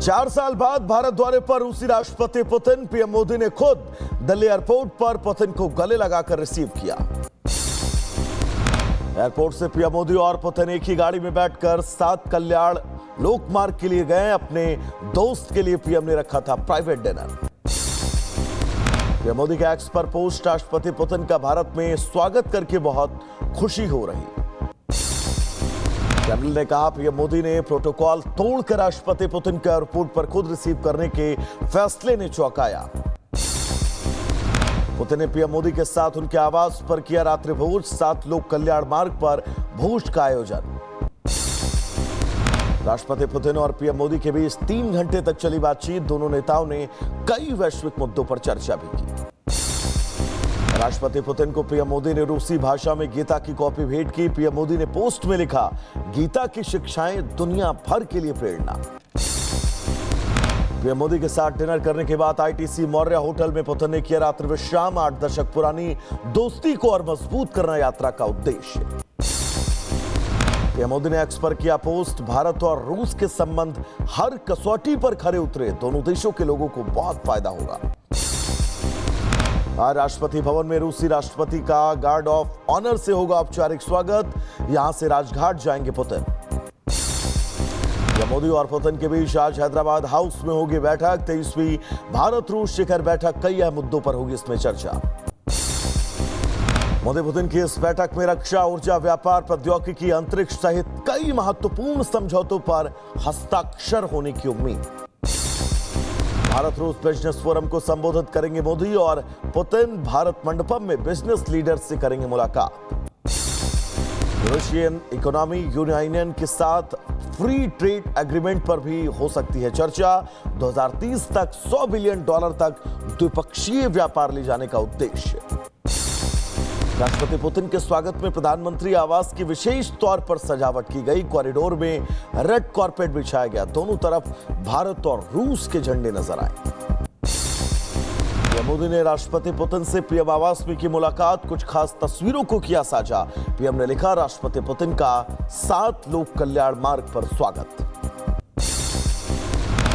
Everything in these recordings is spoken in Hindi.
4 साल बाद भारत दौरे पर रूसी राष्ट्रपति पुतिन। पीएम मोदी ने खुद दिल्ली एयरपोर्ट पर पुतिन को गले लगाकर रिसीव किया। एयरपोर्ट से पीएम मोदी और पुतिन एक ही गाड़ी में बैठकर 7 कल्याण लोकमार्ग के लिए गए। अपने दोस्त के लिए पीएम ने रखा था प्राइवेट डिनर। पीएम मोदी के एक्स पर पोस्ट, राष्ट्रपति पुतिन का भारत में स्वागत करके बहुत खुशी हो रही। क्रेमलिन ने कहा पीएम मोदी ने प्रोटोकॉल तोड़कर राष्ट्रपति पुतिन को एयरपोर्ट पर खुद रिसीव करने के फैसले ने चौंकाया। पुतिन ने पीएम मोदी के साथ उनके आवास पर किया रात्रि भोज। 7 लोक कल्याण मार्ग पर भोज का आयोजन। राष्ट्रपति पुतिन और पीएम मोदी के बीच 3 घंटे तक चली बातचीत। दोनों नेताओं ने कई वैश्विक मुद्दों पर चर्चा भी की। राष्ट्रपति पुतिन को पीएम मोदी ने रूसी भाषा में गीता की कॉपी भेंट की। पीएम मोदी ने पोस्ट में लिखा, गीता की शिक्षाएं दुनिया भर के लिए प्रेरणा। पीएम मोदी के साथ डिनर करने के बाद आईटीसी मौर्य होटल में पुतिन ने किया रात्रि विश्राम। 8 दशक पुरानी दोस्ती को और मजबूत करना यात्रा का उद्देश्य। पीएम मोदी ने एक्स पर किया पोस्ट, भारत और रूस के संबंध हर कसौटी पर खरे उतरे। दोनों देशों के लोगों को बहुत फायदा होगा। आज राष्ट्रपति भवन में रूसी राष्ट्रपति का गार्ड ऑफ ऑनर से होगा औपचारिक स्वागत। यहां से राजघाट जाएंगे पुतिन। मोदी और पुतिन के बीच आज हैदराबाद हाउस में होगी बैठक। 23वीं भारत रूस शिखर बैठक, कई अहम मुद्दों पर होगी इसमें चर्चा। मोदी पुतिन की इस बैठक में रक्षा, ऊर्जा, व्यापार, प्रौद्योगिकी, अंतरिक्ष सहित कई महत्वपूर्ण समझौतों पर हस्ताक्षर होने की उम्मीद। भारत रूस बिजनेस फोरम को संबोधित करेंगे मोदी और पुतिन। भारत मंडपम में बिजनेस लीडर से करेंगे मुलाकात। यूरोपियन इकोनॉमी यूनियन के साथ फ्री ट्रेड एग्रीमेंट पर भी हो सकती है चर्चा। 2030 तक $100 बिलियन तक द्विपक्षीय व्यापार ले जाने का उद्देश्य। राष्ट्रपति पुतिन के स्वागत में प्रधानमंत्री आवास की विशेष तौर पर सजावट की गई। कॉरिडोर में रेड कारपेट बिछाया गया। दोनों तरफ भारत और रूस के झंडे नजर आए। पीएम मोदी ने राष्ट्रपति पुतिन से पीएम आवास में की मुलाकात। कुछ खास तस्वीरों को किया साझा। पीएम ने लिखा, राष्ट्रपति पुतिन का 7 लोक कल्याण मार्ग पर स्वागत।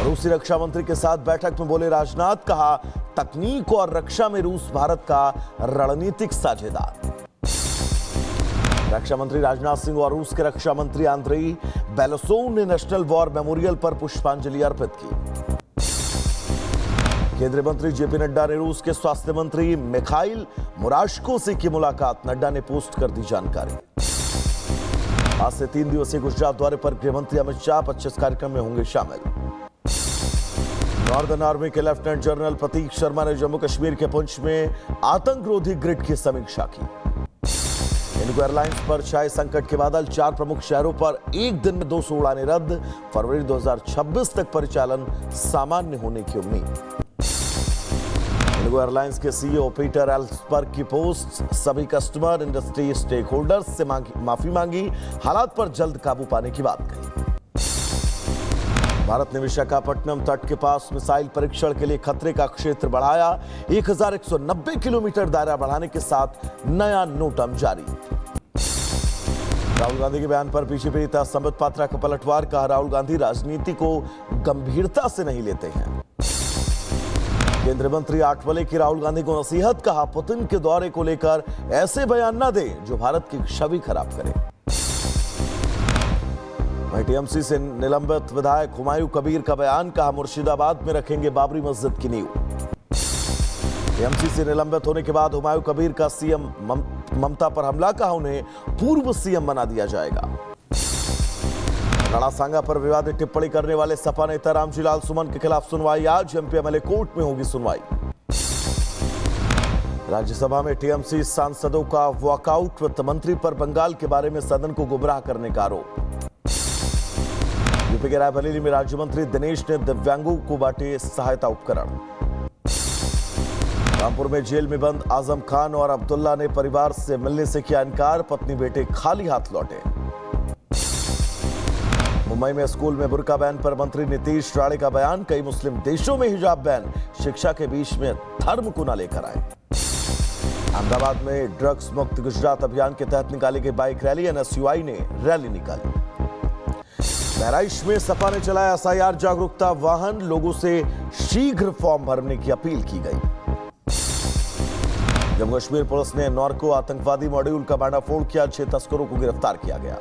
रूसी रक्षा मंत्री के साथ बैठक में बोले राजनाथ, कहा तकनीक और रक्षा में रूस भारत का रणनीतिक साझेदार। रक्षा मंत्री राजनाथ सिंह और रूस के रक्षा मंत्री आंद्रेई बेलोसोव ने नेशनल वॉर मेमोरियल पर पुष्पांजलि अर्पित की। केंद्रीय मंत्री जेपी नड्डा ने रूस के स्वास्थ्य मंत्री मिखाइल मुराशको से की मुलाकात। नड्डा ने पोस्ट कर दी जानकारी। आज से 3 दिवसीय गुजरात दौरे पर गृहमंत्री अमित शाह 25 कार्यक्रम में होंगे शामिल। नॉर्दर्न आर्मी के लेफ्टिनेंट जनरल प्रतीक शर्मा ने जम्मू कश्मीर के पुंछ में आतंकरोधी ग्रिड की समीक्षा की। इंडिगो एयरलाइंस पर छाए संकट के बादल। 4 प्रमुख शहरों पर एक दिन में 200 उड़ानें रद्द। फरवरी 2026 तक परिचालन सामान्य होने की उम्मीद। इंडिगो एयरलाइंस के सीईओ पीटर एल्सबर्ग की पोस्ट, सभी कस्टमर, इंडस्ट्री, स्टेक होल्डर्स से माफी मांगी। हालात पर जल्द काबू पाने की बात कही। भारत ने विशाखापट्टनम तट के पास मिसाइल परीक्षण के लिए खतरे का क्षेत्र बढ़ाया। 1190 किलोमीटर दायरा बढ़ाने के साथ नया नोटम जारी। राहुल गांधी के बयान पर बीजेपी नेता संबित पात्रा का पलटवार। कहा, राहुल गांधी राजनीति को गंभीरता से नहीं लेते हैं। केंद्रीय मंत्री आठवले की राहुल गांधी को नसीहत। कहा, पुतिन के दौरे को लेकर ऐसे बयान न दे जो भारत की छवि खराब करे। टीएमसी से निलंबित विधायक हुमायूं कबीर का बयान। कहा, मुर्शिदाबाद में रखेंगे बाबरी मस्जिद की नींव। टीएमसी से निलंबित होने के बाद हुमायूं कबीर का सीएम ममता पर हमला। कहा, उन्हें पूर्व सीएम बना दिया जाएगा। राणा सांगा पर विवादित टिप्पणी करने वाले सपा नेता रामजीलाल सुमन के खिलाफ सुनवाई। आज एमपीएमएलए कोर्ट में होगी सुनवाई। राज्यसभा में टीएमसी सांसदों का वॉकआउट। वित्त मंत्री पर बंगाल के बारे में सदन को गुमराह करने का आरोप। यूपी के रायबरेली में राज्य मंत्री दिनेश ने दिव्यांगों को बांटे सहायता उपकरण। रामपुर में जेल में बंद आजम खान और अब्दुल्ला ने परिवार से मिलने से किया इनकार। पत्नी बेटे खाली हाथ लौटे। मुंबई में स्कूल में बुर्का बैन पर मंत्री नीतीश राणे का बयान। कई मुस्लिम देशों में हिजाब बैन। शिक्षा के बीच में धर्म को न लेकर आए। अहमदाबाद में ड्रग्स मुक्त गुजरात अभियान के तहत निकाली गई बाइक रैली। एनएसयूआई ने रैली निकाली। बहराइच में सपा ने चलाया एसआईआर जागरूकता वाहन, लोगों से शीघ्र फॉर्म भरने की अपील की गई। जम्मू कश्मीर पुलिस ने नॉर्को आतंकवादी मॉड्यूल का भांडाफोड़ किया, 6 तस्करों को गिरफ्तार किया गया।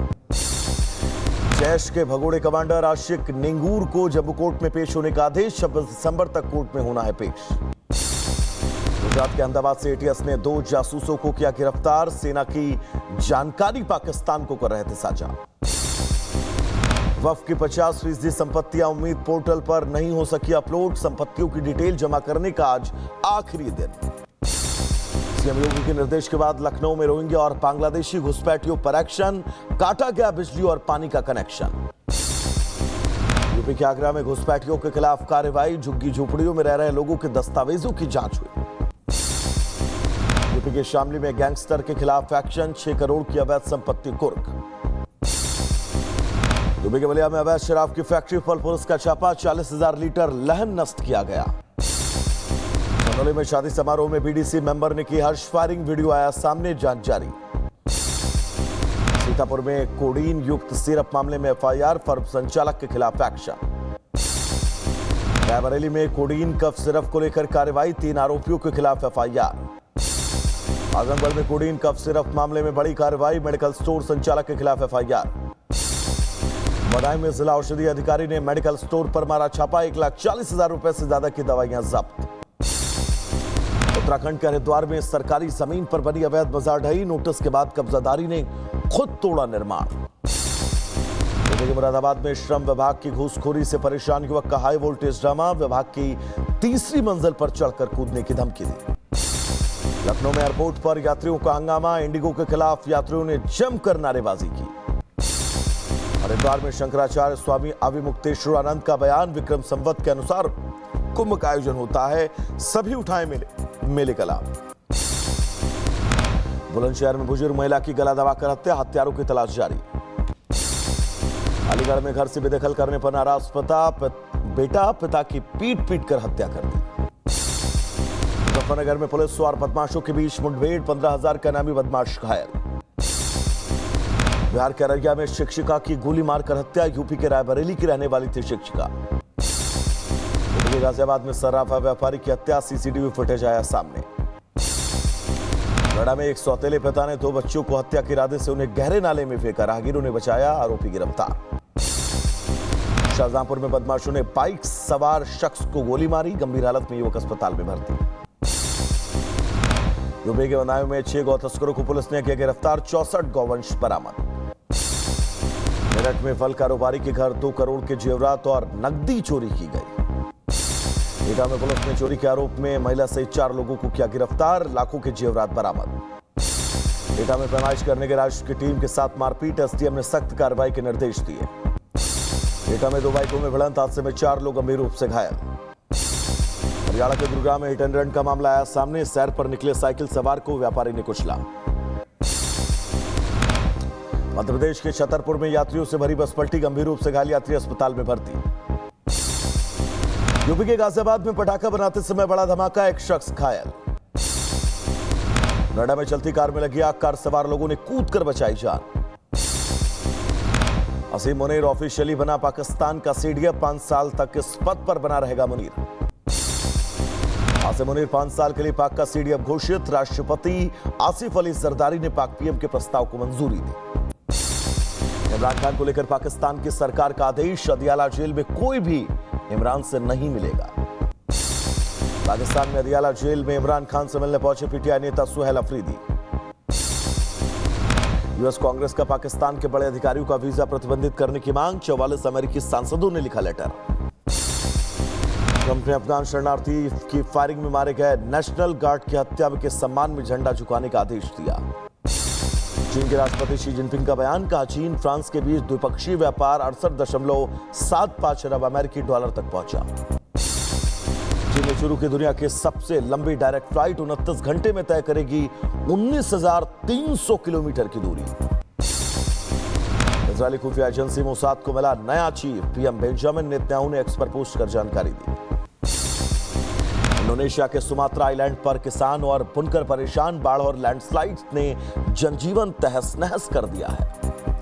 जैश के भगोड़े कमांडर आशिक निंगूर को जम्मू कोर्ट में पेश होने का आदेश, 26 दिसंबर तक कोर्ट में होना है पेश। गुजरात के अहमदाबाद से एटीएस ने 2 जासूसों को किया गिरफ्तार, सेना की जानकारी पाकिस्तान को कर रहे थे साझा। वक्फ की 50% संपत्तियां उम्मीद पोर्टल पर नहीं हो सकी अपलोड, संपत्तियों की डिटेल जमा करने का आज आखिरी दिन। सीएम योगी के निर्देश के बाद लखनऊ में रोहिंग्या और बांग्लादेशी घुसपैठियों पर एक्शन, काटा गया बिजली और पानी का कनेक्शन। यूपी के आगरा में घुसपैठियों के खिलाफ कार्रवाई, झुग्गी झोपड़ियों में रह रहे लोगों के दस्तावेजों की जांच हुई। यूपी के शामली में गैंगस्टर के खिलाफ एक्शन, 6 करोड़ की अवैध संपत्ति कुर्क। यूपी के बलिया में अवैध शराब की फैक्ट्री पर पुलिस का छापा, 40,000 लीटर लहन नष्ट किया गया। चंदौली में शादी समारोह में बीडीसी मेंबर ने की हर्ष फायरिंग, वीडियो आया सामने, जांच जारी। सीतापुर में कोडीन युक्त सिरप मामले में एफआईआर, फर्म संचालक के खिलाफ एक्शन। रायबरेली में कोडीन कफ सिरप को लेकर कार्रवाई, 3 आरोपियों के खिलाफ एफआईआर। आजमगढ़ में कोडीन कफ सिरप मामले में बड़ी कार्रवाई, मेडिकल स्टोर संचालक के खिलाफ एफआईआर। बदायूं में जिला औषधि अधिकारी ने मेडिकल स्टोर पर मारा छापा, 1,40,000 रुपए से ज्यादा की दवाइयां जब्त। उत्तराखंड के हरिद्वार में सरकारी जमीन पर बनी अवैध बाजार ढही, नोटिस के बाद कब्जादारी ने खुद तोड़ा निर्माण। मुरादाबाद में श्रम विभाग की घूसखोरी से परेशान युवक का हाई वोल्टेज ड्रामा, विभाग की 3री मंजिल पर चढ़कर कूदने की धमकी दी। लखनऊ में एयरपोर्ट पर यात्रियों का हंगामा, इंडिगो के खिलाफ यात्रियों ने जमकर नारेबाजी की। हरिद्वार में शंकराचार्य स्वामी अविमुक्तेश्वरानंद का बयान, विक्रम संवत के अनुसार कुंभ का आयोजन होता है, सभी उठाए मेले का लाभ। बुलंदशहर में बुजुर्ग महिला की गला दबाकर हत्या, हत्यारों की तलाश जारी। अलीगढ़ में घर से बेदखल करने पर नाराज बेटा पिता की पीट कर हत्या कर दी। मुजफ्फरनगर में पुलिस और बदमाशों के बीच मुठभेड़, 15,000 का नामी बदमाश घायल। बिहार के अररिया में शिक्षिका की गोली मारकर हत्या, यूपी के रायबरेली की रहने वाली थी शिक्षिका। गाजियाबाद में सर्राफा व्यापारी की हत्या, सीसीटीवी फुटेज आया सामने। नोएडा में एक सौतेले पिता ने 2 बच्चों को हत्या के इरादे से उन्हें गहरे नाले में फेंका, राहगीरों ने बचाया, आरोपी गिरफ्तार। शाहजहांपुर में बदमाशों ने बाइक सवार शख्स को गोली मारी, गंभीर हालत में युवक अस्पताल में भर्ती। यूपी के बदायूं में 6 गौ तस्करों को पुलिस ने किया गिरफ्तार, 64 गौवंश बरामद। मेरठ में फल कारोबारी के घर 2 करोड़ के जेवरात और नकदी चोरी की गई। एटा में पुलिस ने चोरी के आरोप में महिला सहित 4 लोगों को किया गिरफ्तार, लाखों के जेवरात बरामद। एटा में पैमाइश करने के राष्ट्र की टीम के साथ मारपीट, एसडीएम ने सख्त कार्रवाई के निर्देश दिए। एटा में 2 बाइकों में भिड़ंत, हादसे में 4 लोग गंभीर रूप से घायल। हरियाणा के गुरुग्राम में हिट एंड रन का मामला आया सामने, सैर पर निकले साइकिल सवार को व्यापारी ने कुचला। मध्य प्रदेश के छतरपुर में यात्रियों से भरी बस पलटी, गंभीर रूप से घायल यात्री अस्पताल में भर्ती। यूपी के गाजियाबाद में पटाखा बनाते समय बड़ा धमाका, 1 शख्स घायल। नोएडा में चलती कार में लगी आग, कार सवार लोगों ने कूदकर बचाई जान। असीम मुनीर ऑफिशियली बना पाकिस्तान का सीडीएफ, 5 साल तक इस पद पर बना रहेगा मुनीर। असीम मुनीर 5 साल के लिए पाक का सीडीएफ घोषित, राष्ट्रपति आसिफ अली जरदारी ने पाक पीएम के प्रस्ताव को मंजूरी दी। इमरान खान को लेकर पाकिस्तान की सरकार का आदेश, अदियाला जेल में कोई भी इमरान से नहीं मिलेगा। पाकिस्तान में अदियाला जेल में इमरान खान से मिलने पहुंचे पीटीआई नेता सुहेल अफरीदी। यूएस कांग्रेस का पाकिस्तान के बड़े अधिकारियों का वीजा प्रतिबंधित करने की मांग, 44 अमेरिकी सांसदों ने लिखा लेटर। ट्रंप ने अफगान शरणार्थी की फायरिंग में मारे गए नेशनल गार्ड की हत्या के सम्मान में झंडा झुकाने का आदेश दिया। चीन के राष्ट्रपति शी जिनपिंग का बयान, कहा चीन फ्रांस के बीच द्विपक्षीय व्यापार 68.75 अरब अमेरिकी डॉलर तक पहुंचा। चीन ने शुरू की दुनिया की सबसे लंबी डायरेक्ट फ्लाइट 29 घंटे में तय करेगी 19,300 किलोमीटर की दूरी। इजरायली खुफिया एजेंसी मोसाद को मिला नया चीफ, पीएम बेंजामिन नेतन्याहू ने एक्स पर पोस्ट कर जानकारी दी। इंडोनेशिया के सुमात्रा आइलैंड पर किसान और बुनकर परेशान, बाढ़ और लैंडस्लाइड ने जनजीवन तहस नहस कर दिया है।